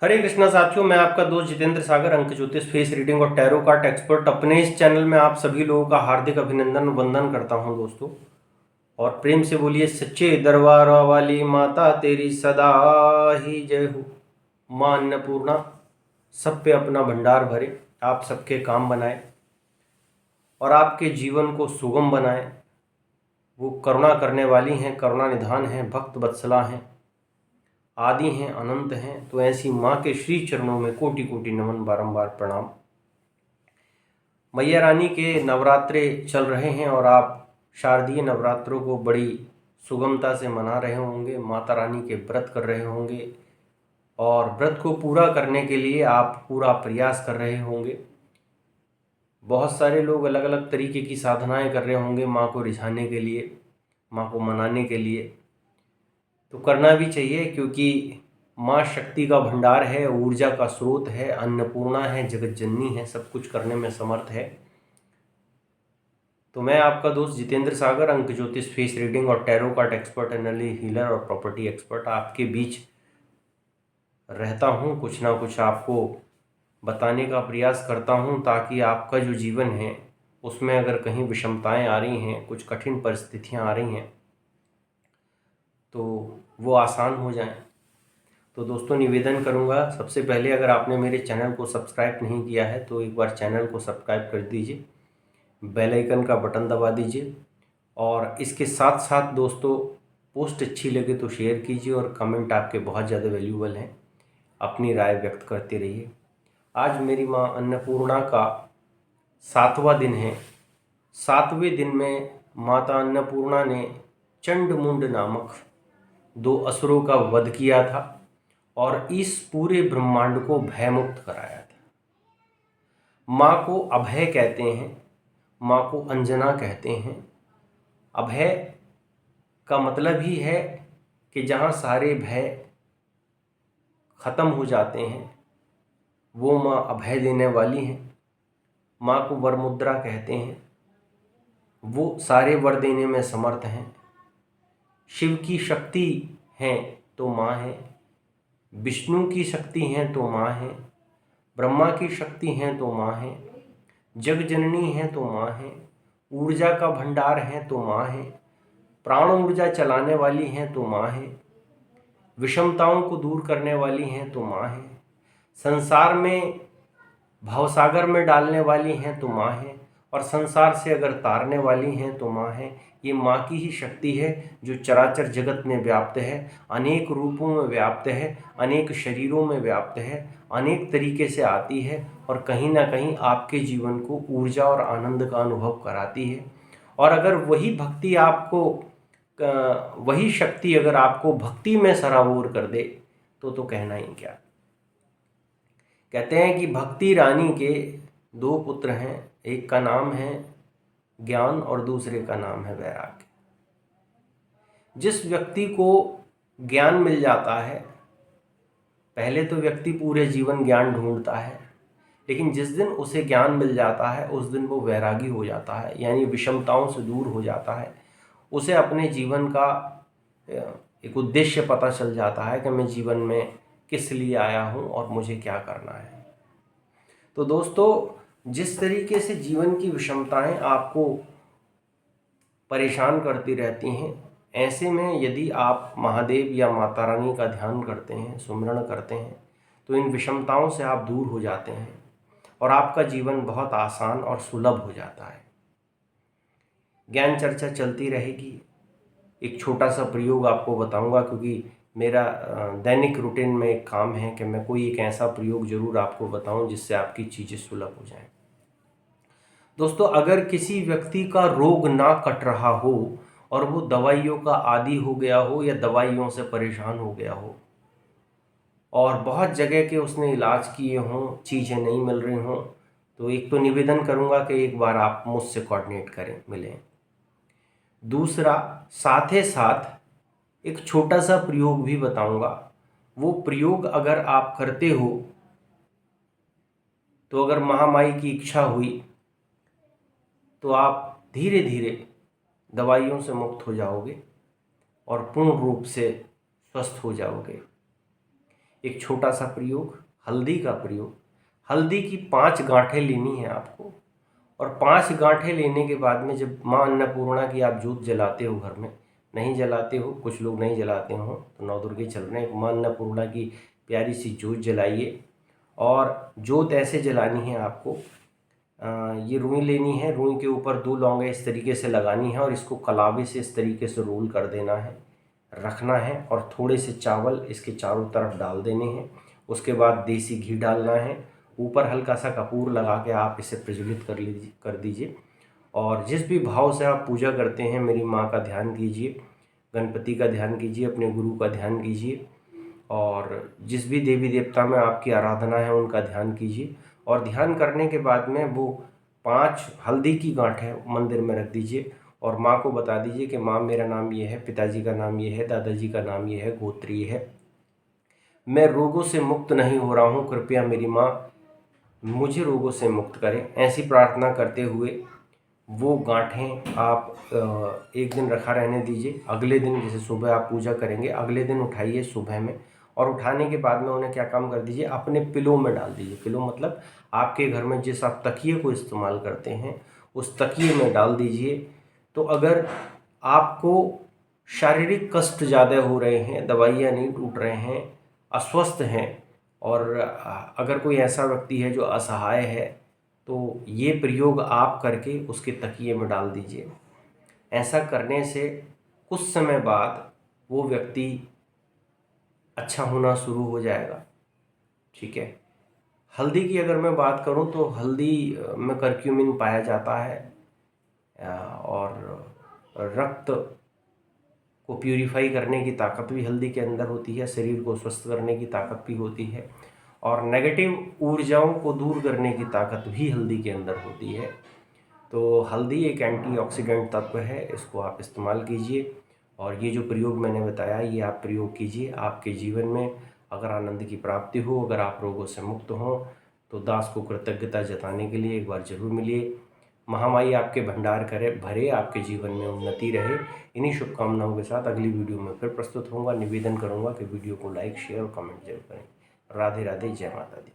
हरे कृष्णा साथियों, मैं आपका दोस्त जितेंद्र सागर, अंक ज्योतिष, फेस रीडिंग और टैरो कार्ड एक्सपर्ट। अपने इस चैनल में आप सभी लोगों का हार्दिक अभिनंदन वंदन करता हूं दोस्तों। और प्रेम से बोलिए, सच्चे दरबार वाली माता तेरी सदा ही जय हो। मां अन्नपूर्णा सब पे अपना भंडार भरे, आप सबके काम बनाए और आपके जीवन को सुगम बनाए। वो करुणा करने वाली हैं, करुणा निधान हैं, भक्त वत्सला हैं, आदि हैं, अनंत हैं। तो ऐसी माँ के श्री चरणों में कोटि कोटि नमन, बारंबार प्रणाम। मैया रानी के नवरात्रे चल रहे हैं और आप शारदीय नवरात्रों को बड़ी सुगमता से मना रहे होंगे, माता रानी के व्रत कर रहे होंगे और व्रत को पूरा करने के लिए आप पूरा प्रयास कर रहे होंगे। बहुत सारे लोग अलग अलग तरीके की साधनाएं कर रहे होंगे माँ को रिझाने के लिए, माँ को मनाने के लिए। तो करना भी चाहिए, क्योंकि माँ शक्ति का भंडार है, ऊर्जा का स्रोत है, अन्नपूर्णा है, जगत जननी है, सब कुछ करने में समर्थ है। तो मैं आपका दोस्त जितेंद्र सागर, अंक ज्योतिष, फेस रीडिंग और tarot card expert, energy healer और प्रॉपर्टी एक्सपर्ट, आपके बीच रहता हूँ। कुछ ना कुछ आपको बताने का प्रयास करता हूँ, ताकि आपका जो जीवन है उसमें अगर कहीं विषमताएं आ रही हैं, कुछ कठिन परिस्थितियाँ आ रही हैं, तो वो आसान हो जाएं। तो दोस्तों, निवेदन करूंगा, सबसे पहले अगर आपने मेरे चैनल को सब्सक्राइब नहीं किया है तो एक बार चैनल को सब्सक्राइब कर दीजिए, बेल आइकन का बटन दबा दीजिए और इसके साथ साथ दोस्तों, पोस्ट अच्छी लगे तो शेयर कीजिए और कमेंट आपके बहुत ज़्यादा वैल्यूबल हैं, अपनी राय व्यक्त करते रहिए। आज मेरी माँ अन्नपूर्णा का 7वां दिन है। 7वें दिन में माता अन्नपूर्णा ने चंडमुंड नामक 2 असुरों का वध किया था और इस पूरे ब्रह्मांड को भयमुक्त कराया था। माँ को अभय कहते हैं, माँ को अंजना कहते हैं। अभय का मतलब ही है कि जहाँ सारे भय खत्म हो जाते हैं, वो माँ अभय देने वाली हैं। माँ को वर मुद्रा कहते हैं, वो सारे वर देने में समर्थ हैं। शिव की शक्ति हैं तो माँ है, विष्णु की शक्ति हैं तो माँ है, ब्रह्मा की शक्ति हैं तो माँ है, जग जननी हैं तो माँ है, ऊर्जा का भंडार हैं तो माँ है, प्राण ऊर्जा चलाने वाली हैं तो माँ है, विषमताओं को दूर करने वाली हैं तो माँ है, संसार में भवसागर में डालने वाली हैं तो माँ है और संसार से अगर तारने वाली हैं तो माँ है। ये माँ की ही शक्ति है जो चराचर जगत में व्याप्त है, अनेक रूपों में व्याप्त है, अनेक शरीरों में व्याप्त है, अनेक तरीके से आती है और कहीं ना कहीं आपके जीवन को ऊर्जा और आनंद का अनुभव कराती है। और अगर वही भक्ति आपको वही शक्ति अगर आपको भक्ति में सराबोर कर दे तो कहना ही क्या। कहते हैं कि भक्ति रानी के 2 पुत्र हैं, एक का नाम है ज्ञान और दूसरे का नाम है वैराग्य। जिस व्यक्ति को ज्ञान मिल जाता है, पहले तो व्यक्ति पूरे जीवन ज्ञान ढूंढता है, लेकिन जिस दिन उसे ज्ञान मिल जाता है उस दिन वो वैरागी हो जाता है, यानी विषमताओं से दूर हो जाता है। उसे अपने जीवन का एक उद्देश्य पता चल जाता है कि मैं जीवन में किस लिए आया हूँ और मुझे क्या करना है। तो दोस्तों, जिस तरीके से जीवन की विषमताएं आपको परेशान करती रहती हैं, ऐसे में यदि आप महादेव या माता रानी का ध्यान करते हैं, सुमिरन करते हैं, तो इन विषमताओं से आप दूर हो जाते हैं और आपका जीवन बहुत आसान और सुलभ हो जाता है। ज्ञान चर्चा चलती रहेगी। एक छोटा सा प्रयोग आपको बताऊंगा, क्योंकि मेरा दैनिक रूटीन में एक काम है कि मैं कोई एक ऐसा प्रयोग जरूर आपको बताऊं जिससे आपकी चीज़ें सुलभ हो जाएं। दोस्तों, अगर किसी व्यक्ति का रोग ना कट रहा हो और वो दवाइयों का आदी हो गया हो या दवाइयों से परेशान हो गया हो और बहुत जगह के उसने इलाज किए हों, चीज़ें नहीं मिल रही हों, तो एक तो निवेदन करूंगा कि एक बार आप मुझसे कोऑर्डिनेट करें, मिलें। दूसरा, साथ ही साथ एक छोटा सा प्रयोग भी बताऊंगा। वो प्रयोग अगर आप करते हो तो अगर महामाई की इच्छा हुई तो आप धीरे धीरे दवाइयों से मुक्त हो जाओगे और पूर्ण रूप से स्वस्थ हो जाओगे। एक छोटा सा प्रयोग, हल्दी का प्रयोग। हल्दी की 5 गांठें लेनी है आपको, और 5 गांठें लेने के बाद में जब माँ अन्नपूर्णा की आप जोत जलाते हो घर में, नहीं जलाते हो, कुछ लोग नहीं जलाते हो तो नौ दुर्गे चल रहे हैं, माँ अन्नपूर्णा की प्यारी सी जोत जलाइए। और जोत ऐसे जलानी है आपको, ये रुई लेनी है, रुई के ऊपर 2 लौंगे इस तरीके से लगानी है और इसको कलावे से इस तरीके से रोल कर देना है, रखना है। और थोड़े से चावल इसके चारों तरफ डाल देने हैं। उसके बाद देसी घी डालना है, ऊपर हल्का सा कपूर लगा के आप इसे प्रज्वलित कर दीजिए। और जिस भी भाव से आप पूजा करते हैं, मेरी माँ का ध्यान कीजिए, गणपति का ध्यान कीजिए, अपने गुरु का ध्यान कीजिए, और जिस भी देवी देवता में आपकी आराधना है उनका ध्यान कीजिए। और ध्यान करने के बाद में वो 5 हल्दी की गांठें मंदिर में रख दीजिए और माँ को बता दीजिए कि माँ मेरा नाम ये है, पिताजी का नाम ये है, दादाजी का नाम ये है, गोत्र ये है, मैं रोगों से मुक्त नहीं हो रहा हूँ, कृपया मेरी माँ मुझे रोगों से मुक्त करें। ऐसी प्रार्थना करते हुए वो गांठें आप एक दिन रखा रहने दीजिए। अगले दिन जैसे सुबह आप पूजा करेंगे, अगले दिन उठाइए सुबह में, और उठाने के बाद में उन्हें क्या काम कर दीजिए, अपने पिलो में डाल दीजिए। पिलो मतलब आपके घर में जिस आप तकिए को इस्तेमाल करते हैं उस तकिए में डाल दीजिए। तो अगर आपको शारीरिक कष्ट ज़्यादा हो रहे हैं, दवाइयाँ नहीं टूट रहे हैं, अस्वस्थ हैं, और अगर कोई ऐसा व्यक्ति है जो असहाय है, तो ये प्रयोग आप करके उसके तकिए में डाल दीजिए। ऐसा करने से कुछ समय बाद वो व्यक्ति अच्छा होना शुरू हो जाएगा। ठीक है। हल्दी की अगर मैं बात करूं तो हल्दी में करक्यूमिन पाया जाता है, और रक्त को प्यूरिफाई करने की ताकत भी हल्दी के अंदर होती है, शरीर को स्वस्थ करने की ताकत भी होती है, और नेगेटिव ऊर्जाओं को दूर करने की ताकत भी हल्दी के अंदर होती है। तो हल्दी एक एंटीऑक्सीडेंट तत्व है, इसको आप इस्तेमाल कीजिए। और ये जो प्रयोग मैंने बताया ये आप प्रयोग कीजिए। आपके जीवन में अगर आनंद की प्राप्ति हो, अगर आप रोगों से मुक्त हों, तो दास को कृतज्ञता जताने के लिए एक बार जरूर मिलिए। महामाई आपके भंडार करे भरे, आपके जीवन में उन्नति रहे। इन्हीं शुभकामनाओं के साथ अगली वीडियो में फिर प्रस्तुत होऊंगा। निवेदन करूंगा कि वीडियो को लाइक, शेयर और कमेंट जरूर करें। राधे राधे, जय माता दी।